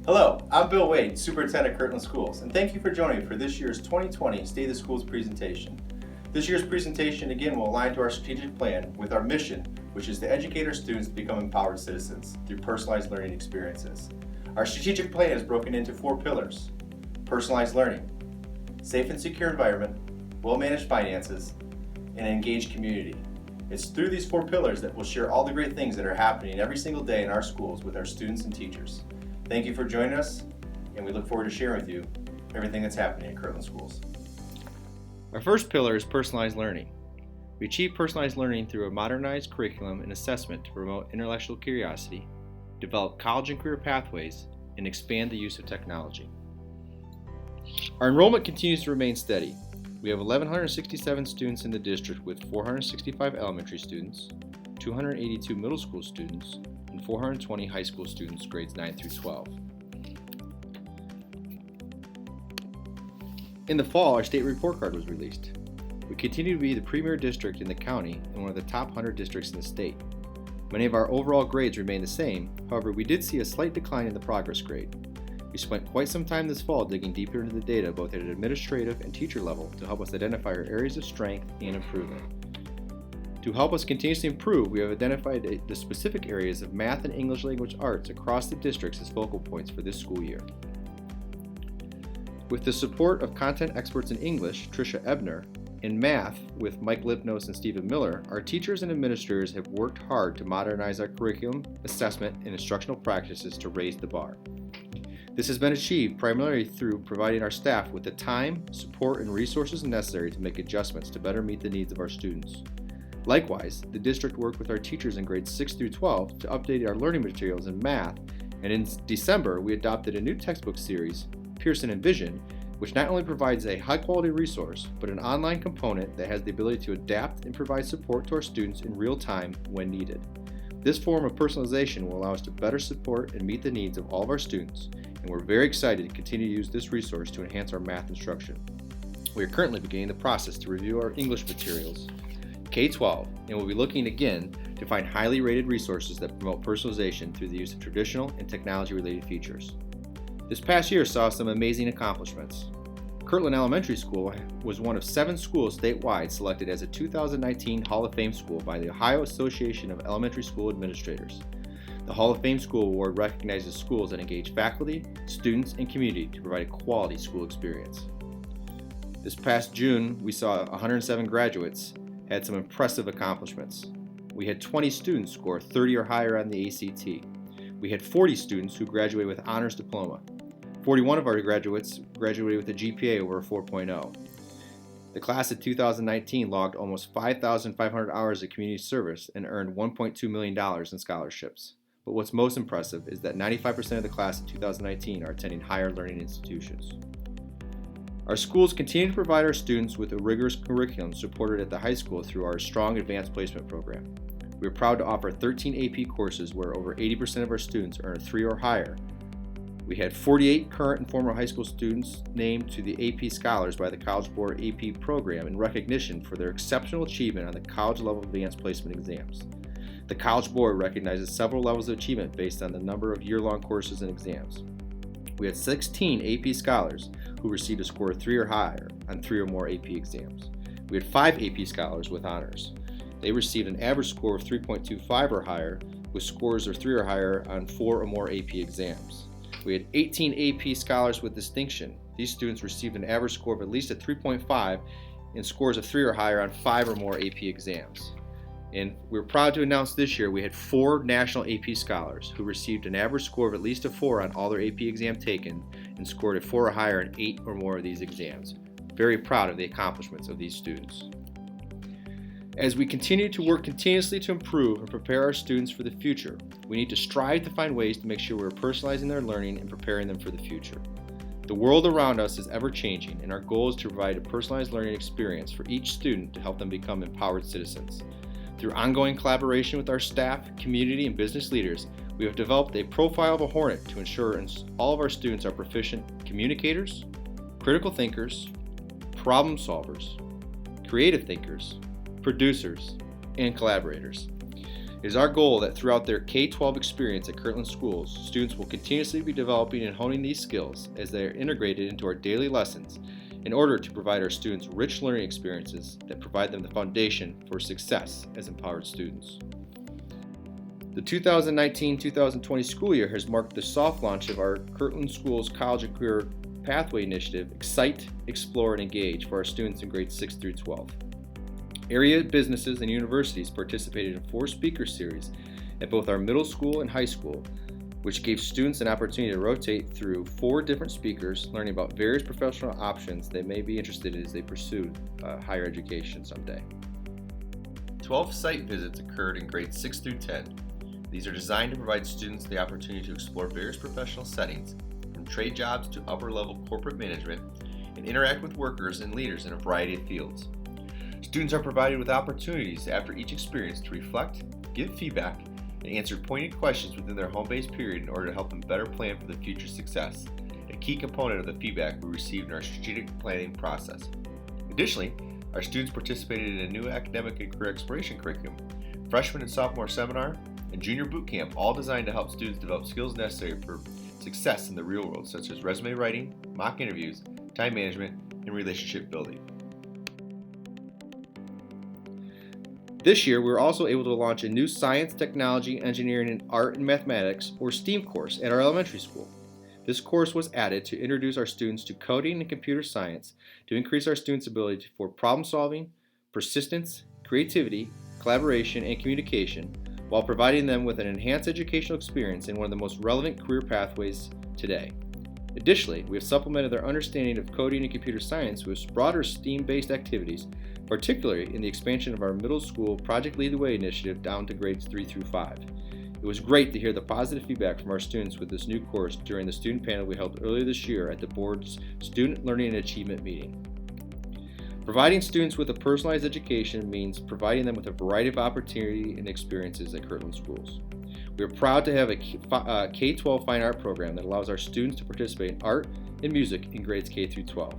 Hello, I'm Bill Wade, Superintendent of Kirtland Schools, and thank you for joining me for this year's 2020 State of the Schools presentation. This year's presentation again will align to our strategic plan with our mission, which is to educate our students to become empowered citizens through personalized learning experiences. Our strategic plan is broken into 4 pillars: personalized learning, safe and secure environment, well-managed finances, and an engaged community. It's through these 4 pillars that we'll share all the great things that are happening every single day in our schools with our students and teachers. Thank you for joining us, and we look forward to sharing with you everything that's happening in Kirtland Schools. Our first pillar is personalized learning. We achieve personalized learning through a modernized curriculum and assessment to promote intellectual curiosity, develop college and career pathways, and expand the use of technology. Our enrollment continues to remain steady. We have 1,167 students in the district with 465 elementary students, 282 middle school students, and 420 high school students grades 9 through 12. In the fall, our state report card was released. We continue to be the premier district in the county and one of the top 100 districts in the state. Many of our overall grades remain the same, however, we did see a slight decline in the progress grade. We spent quite some time this fall digging deeper into the data both at an administrative and teacher level to help us identify our areas of strength and improvement. To help us continuously improve, we have identified the specific areas of math and English language arts across the districts as focal points for this school year. With the support of content experts in English, Tricia Ebner, and math with Mike Lipnos and Stephen Miller, our teachers and administrators have worked hard to modernize our curriculum, assessment, and instructional practices to raise the bar. This has been achieved primarily through providing our staff with the time, support, and resources necessary to make adjustments to better meet the needs of our students. Likewise, the district worked with our teachers in grades 6 through 12 to update our learning materials in math, and in December we adopted a new textbook series, Pearson and Vision, which not only provides a high-quality resource, but an online component that has the ability to adapt and provide support to our students in real time when needed. This form of personalization will allow us to better support and meet the needs of all of our students, and we're very excited to continue to use this resource to enhance our math instruction. We are currently beginning the process to review our English materials, K-12, and we'll be looking again to find highly rated resources that promote personalization through the use of traditional and technology-related features. This past year saw some amazing accomplishments. Kirtland Elementary School was one of 7 schools statewide selected as a 2019 Hall of Fame school by the Ohio Association of Elementary School Administrators. The Hall of Fame School Award recognizes schools that engage faculty, students, and community to provide a quality school experience. This past June, we saw 107 graduates had some impressive accomplishments. We had 20 students score 30 or higher on the ACT. We had 40 students who graduated with honors diploma. 41 of our graduates graduated with a GPA over a 4.0. The class of 2019 logged almost 5,500 hours of community service and earned $1.2 million in scholarships. But what's most impressive is that 95% of the class of 2019 are attending higher learning institutions. Our schools continue to provide our students with a rigorous curriculum supported at the high school through our strong advanced placement program. We are proud to offer 13 AP courses where over 80% of our students earn a 3 or higher. We had 48 current and former high school students named to the AP Scholars by the College Board AP program in recognition for their exceptional achievement on the college level advanced placement exams. The College Board recognizes several levels of achievement based on the number of year-long courses and exams. We had 16 AP Scholars who received a score of 3 or higher on 3 or more AP exams. We had 5 AP Scholars with honors. They received an average score of 3.25 or higher, with scores of 3 or higher on 4 or more AP exams. We had 18 AP Scholars with distinction. These students received an average score of at least a 3.5 and scores of 3 or higher on 5 or more AP exams. And we're proud to announce this year we had 4 National AP Scholars who received an average score of at least a 4 on all their AP exams taken and scored a 4 or higher in 8 or more of these exams. Very proud of the accomplishments of these students. As we continue to work continuously to improve and prepare our students for the future, we need to strive to find ways to make sure we're personalizing their learning and preparing them for the future. The world around us is ever changing, and our goal is to provide a personalized learning experience for each student to help them become empowered citizens. Through ongoing collaboration with our staff, community, and business leaders, we have developed a profile of a Hornet to ensure all of our students are proficient communicators, critical thinkers, problem solvers, creative thinkers, producers, and collaborators. It is our goal that throughout their K-12 experience at Kirtland Schools, students will continuously be developing and honing these skills as they are integrated into our daily lessons in order to provide our students rich learning experiences that provide them the foundation for success as empowered students. The 2019-2020 school year has marked the soft launch of our Kirtland Schools College and Career Pathway Initiative, Excite, Explore, and Engage for our students in grades 6 through 12. Area businesses and universities participated in 4 speaker series at both our middle school and high school, which gave students an opportunity to rotate through 4 different speakers, learning about various professional options they may be interested in as they pursue higher education someday. 12 site visits occurred in grades 6 through 10. These are designed to provide students the opportunity to explore various professional settings, from trade jobs to upper-level corporate management, and interact with workers and leaders in a variety of fields. Students are provided with opportunities after each experience to reflect, give feedback, and answer pointed questions within their home-based period in order to help them better plan for the future success, a key component of the feedback we received in our strategic planning process. Additionally, our students participated in a new academic and career exploration curriculum, freshman and sophomore seminar, and junior boot camp, all designed to help students develop skills necessary for success in the real world, such as resume writing, mock interviews, time management, and relationship building. This year, we were also able to launch a new science, technology, engineering, and art and mathematics, or STEAM course at our elementary school. This course was added to introduce our students to coding and computer science to increase our students' ability for problem solving, persistence, creativity, collaboration, and communication, while providing them with an enhanced educational experience in one of the most relevant career pathways today. Additionally, we have supplemented their understanding of coding and computer science with broader STEAM-based activities, particularly in the expansion of our middle school Project Lead the Way initiative down to grades 3 through 5. It was great to hear the positive feedback from our students with this new course during the student panel we held earlier this year at the board's Student Learning and Achievement meeting. Providing students with a personalized education means providing them with a variety of opportunity and experiences at Kirtland Schools. We are proud to have a K-12 fine art program that allows our students to participate in art and music in grades K through 12.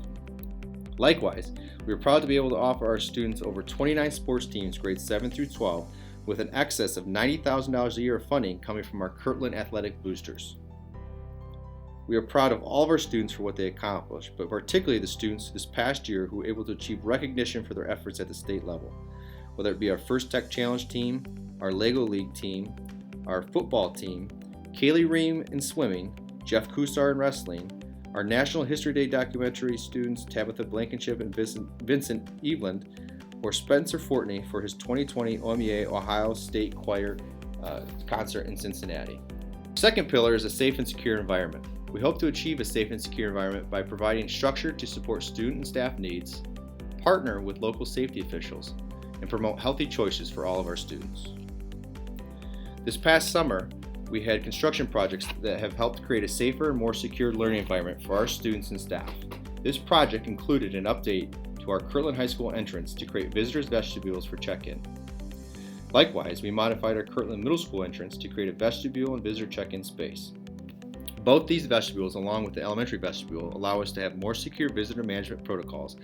Likewise, we are proud to be able to offer our students over 29 sports teams grades 7 through 12 with an excess of $90,000 a year of funding coming from our Kirtland Athletic Boosters. We are proud of all of our students for what they accomplished, but particularly the students this past year who were able to achieve recognition for their efforts at the state level, whether it be our First Tech Challenge team, our Lego League team, our football team, Kaylee Ream in swimming, Jeff Kusar in wrestling, our National History Day documentary students Tabitha Blankenship and Vincent Eveland, or Spencer Fortney for his 2020 OMEA Ohio State Choir concert in Cincinnati. Second pillar is a safe and secure environment. We hope to achieve a safe and secure environment by providing structure to support student and staff needs, partner with local safety officials, and promote healthy choices for all of our students. This past summer, we had construction projects that have helped create a safer and more secure learning environment for our students and staff. This project included an update to our Kirtland High School entrance to create visitors' vestibules for check-in. Likewise, we modified our Kirtland Middle School entrance to create a vestibule and visitor check-in space. Both these vestibules, along with the elementary vestibule, allow us to have more secure visitor management protocols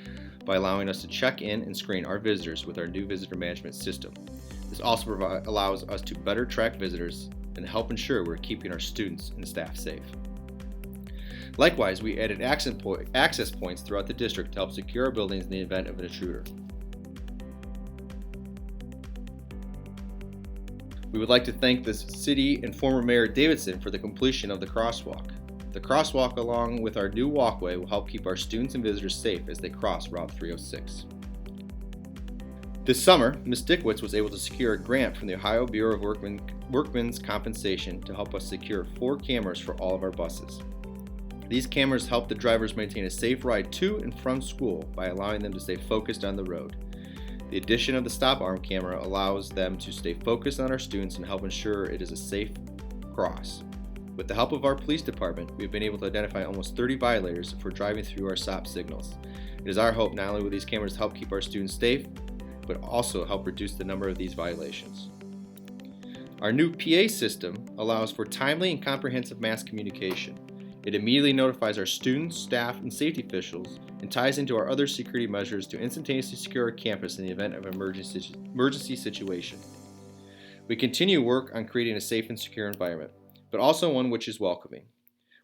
by allowing us to check in and screen our visitors with our new visitor management system. This also allows us to better track visitors and help ensure we're keeping our students and staff safe. Likewise, we added access points throughout the district to help secure our buildings in the event of an intruder. We would like to thank the city and former Mayor Davidson for the completion of the crosswalk. The crosswalk, along with our new walkway, will help keep our students and visitors safe as they cross Route 306. This summer, Ms. Dickwitz was able to secure a grant from the Ohio Bureau of Workmen's Compensation to help us secure 4 cameras for all of our buses. These cameras help the drivers maintain a safe ride to and from school by allowing them to stay focused on the road. The addition of the stop arm camera allows them to stay focused on our students and help ensure it is a safe cross. With the help of our police department, we have been able to identify almost 30 violators for driving through our stop signals. It is our hope not only will these cameras help keep our students safe, but also help reduce the number of these violations. Our new PA system allows for timely and comprehensive mass communication. It immediately notifies our students, staff, and safety officials and ties into our other security measures to instantaneously secure our campus in the event of an emergency situation. We continue work on creating a safe and secure environment, but also one which is welcoming.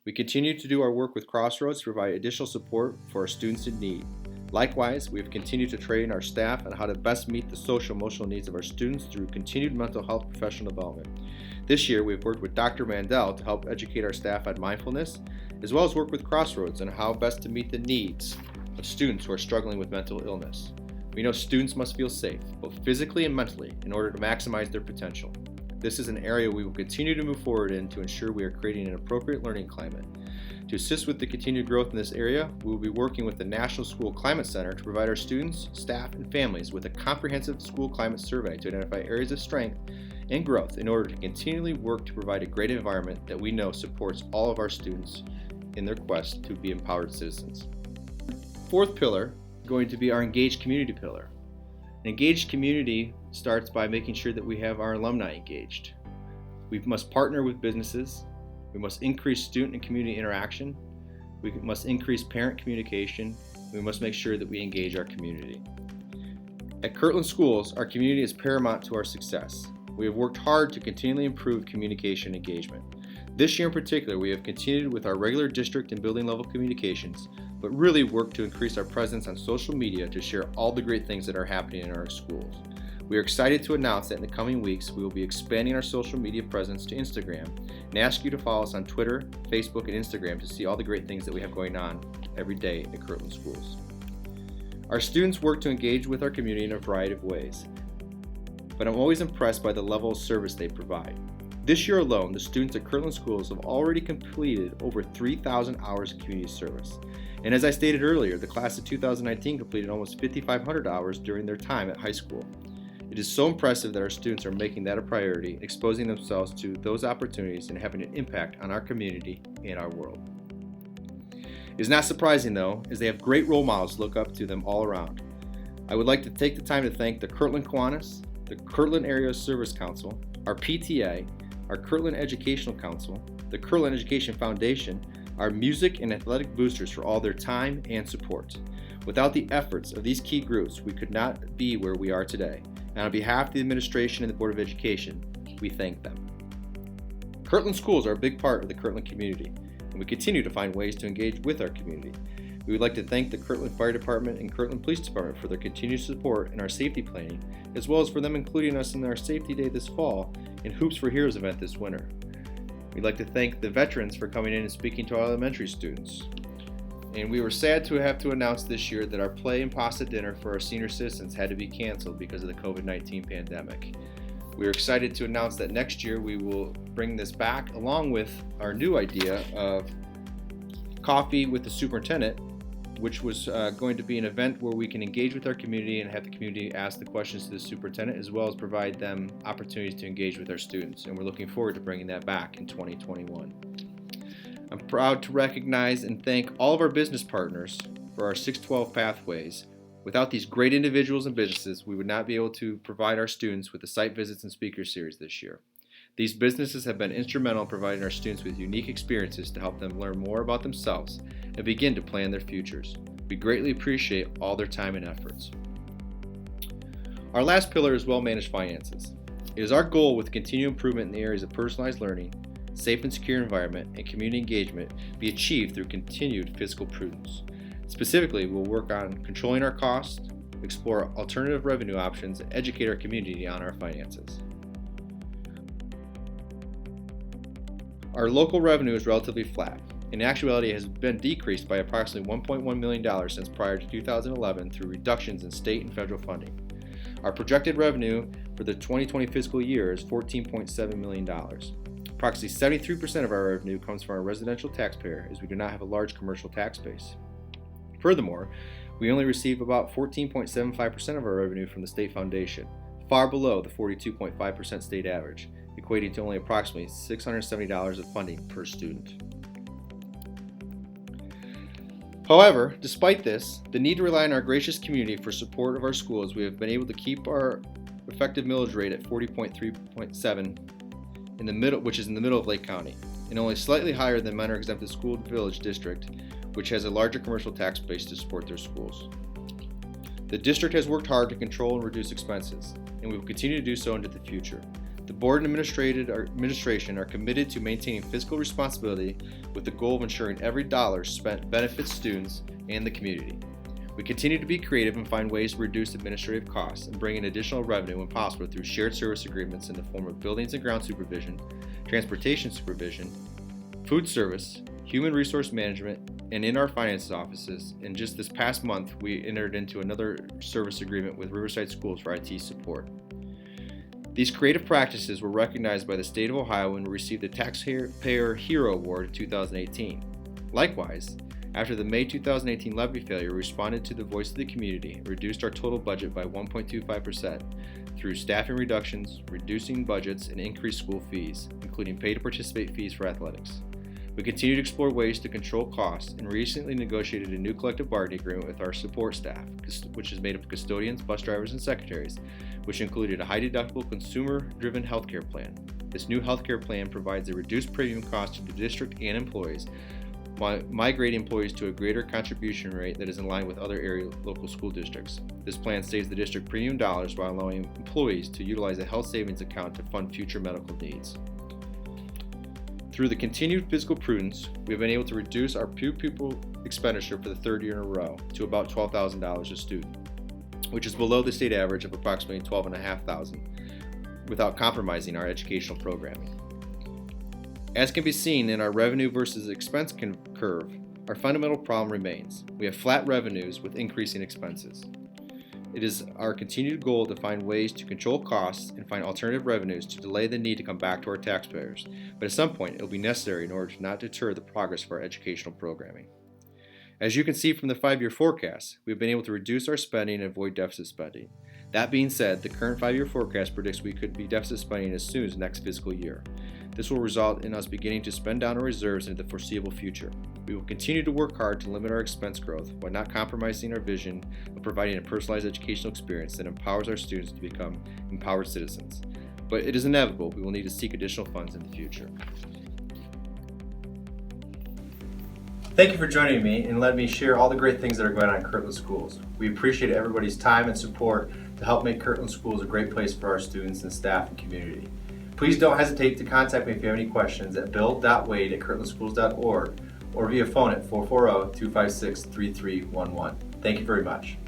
We continue to do our work with Crossroads to provide additional support for our students in need. Likewise, we have continued to train our staff on how to best meet the social emotional needs of our students through continued mental health professional development. This year, we've worked with Dr. Mandel to help educate our staff on mindfulness, as well as work with Crossroads on how best to meet the needs of students who are struggling with mental illness. We know students must feel safe, both physically and mentally, in order to maximize their potential. This is an area we will continue to move forward in to ensure we are creating an appropriate learning climate. To assist with the continued growth in this area, we will be working with the National School Climate Center to provide our students, staff, and families with a comprehensive school climate survey to identify areas of strength and growth in order to continually work to provide a great environment that we know supports all of our students in their quest to be empowered citizens. Fourth pillar is going to be our engaged community pillar. An engaged community starts by making sure that we have our alumni engaged. We must partner with businesses. We must increase student and community interaction. We must increase parent communication. We must make sure that we engage our community. At Kirtland Schools, our community is paramount to our success. We have worked hard to continually improve communication engagement. This year in particular, we have continued with our regular district and building level communications, but really worked to increase our presence on social media to share all the great things that are happening in our schools. We are excited to announce that in the coming weeks, we will be expanding our social media presence to Instagram and ask you to follow us on Twitter, Facebook, and Instagram to see all the great things that we have going on every day at Kirtland Schools. Our students work to engage with our community in a variety of ways, but I'm always impressed by the level of service they provide. This year alone, the students at Kirtland Schools have already completed over 3,000 hours of community service. And as I stated earlier, the class of 2019 completed almost 5,500 hours during their time at high school. It is so impressive that our students are making that a priority, exposing themselves to those opportunities and having an impact on our community and our world. It is not surprising though, as they have great role models to look up to them all around. I would like to take the time to thank the Kirtland Kiwanis, the Kirtland Area Service Council, our PTA, our Kirtland Educational Council, the Kirtland Education Foundation, our music and athletic boosters for all their time and support. Without the efforts of these key groups, we could not be where we are today. And on behalf of the administration and the Board of Education, we thank them. Kirtland Schools are a big part of the Kirtland community, and we continue to find ways to engage with our community. We would like to thank the Kirtland Fire Department and Kirtland Police Department for their continued support in our safety planning, as well as for them including us in our Safety Day this fall and Hoops for Heroes event this winter. We'd like to thank the veterans for coming in and speaking to our elementary students. And we were sad to have to announce this year that our play and pasta dinner for our senior citizens had to be canceled because of the COVID-19 pandemic. We are excited to announce that next year we will bring this back along with our new idea of Coffee with the Superintendent, which was going to be an event where we can engage with our community and have the community ask the questions to the superintendent, as well as provide them opportunities to engage with our students. And we're looking forward to bringing that back in 2021. I'm proud to recognize and thank all of our business partners for our 612 pathways. Without these great individuals and businesses, we would not be able to provide our students with the site visits and speaker series this year. These businesses have been instrumental in providing our students with unique experiences to help them learn more about themselves and begin to plan their futures. We greatly appreciate all their time and efforts. Our last pillar is well-managed finances. It is our goal with continued improvement in the areas of personalized learning, safe and secure environment, and community engagement be achieved through continued fiscal prudence. Specifically, we'll work on controlling our costs, explore alternative revenue options, and educate our community on our finances. Our local revenue is relatively flat. In actuality, it has been decreased by approximately $1.1 million since prior to 2011 through reductions in state and federal funding. Our projected revenue for the 2020 fiscal year is $14.7 million. Approximately 73% of our revenue comes from our residential taxpayer, as we do not have a large commercial tax base. Furthermore, we only receive about 14.75% of our revenue from the state foundation, far below the 42.5% state average, equating to only approximately $670 of funding per student. However, despite this, the need to rely on our gracious community for support of our schools, we have been able to keep our effective millage rate at 40.3.7 in the middle, which is in the middle of Lake County, and only slightly higher than Minor Exempted School Village District, which has a larger commercial tax base to support their schools. The district has worked hard to control and reduce expenses, and we will continue to do so into the future. The board and administration are committed to maintaining fiscal responsibility with the goal of ensuring every dollar spent benefits students and the community. We continue to be creative and find ways to reduce administrative costs and bring in additional revenue when possible through shared service agreements in the form of buildings and ground supervision, transportation supervision, food service, human resource management, and in our finances offices. And just this past month, we entered into another service agreement with Riverside Schools for IT support. These creative practices were recognized by the state of Ohio and received the Taxpayer Hero Award in 2018. Likewise, after the May 2018 levy failure, we responded to the voice of the community and reduced our total budget by 1.25% through staffing reductions, reducing budgets, and increased school fees, including pay-to-participate fees for athletics. We continue to explore ways to control costs and recently negotiated a new collective bargaining agreement with our support staff, which is made up of custodians, bus drivers, and secretaries, which included a high-deductible consumer-driven healthcare plan. This new healthcare plan provides a reduced premium cost to the district and employees, while migrating employees to a greater contribution rate that is in line with other area local school districts. This plan saves the district premium dollars while allowing employees to utilize a health savings account to fund future medical needs. Through the continued fiscal prudence, we have been able to reduce our pupil expenditure for the third year in a row to about $12,000 a student, which is below the state average of approximately $12,500, without compromising our educational programming. As can be seen in our revenue versus expense curve, our fundamental problem remains. We have flat revenues with increasing expenses. It is our continued goal to find ways to control costs and find alternative revenues to delay the need to come back to our taxpayers, but at some point it will be necessary in order to not deter the progress of our educational programming. As you can see from the 5-year forecast, we have been able to reduce our spending and avoid deficit spending. That being said, the current 5-year forecast predicts we could be deficit spending as soon as next fiscal year. This will result in us beginning to spend down our reserves into the foreseeable future. We will continue to work hard to limit our expense growth while not compromising our vision of providing a personalized educational experience that empowers our students to become empowered citizens. But it is inevitable we will need to seek additional funds in the future. Thank you for joining me and letting me share all the great things that are going on in Kirtland Schools. We appreciate everybody's time and support to help make Kirtland Schools a great place for our students and staff and community. Please don't hesitate to contact me if you have any questions at bill.wade@kirtlandschools.org or via phone at 440-256-3311. Thank you very much.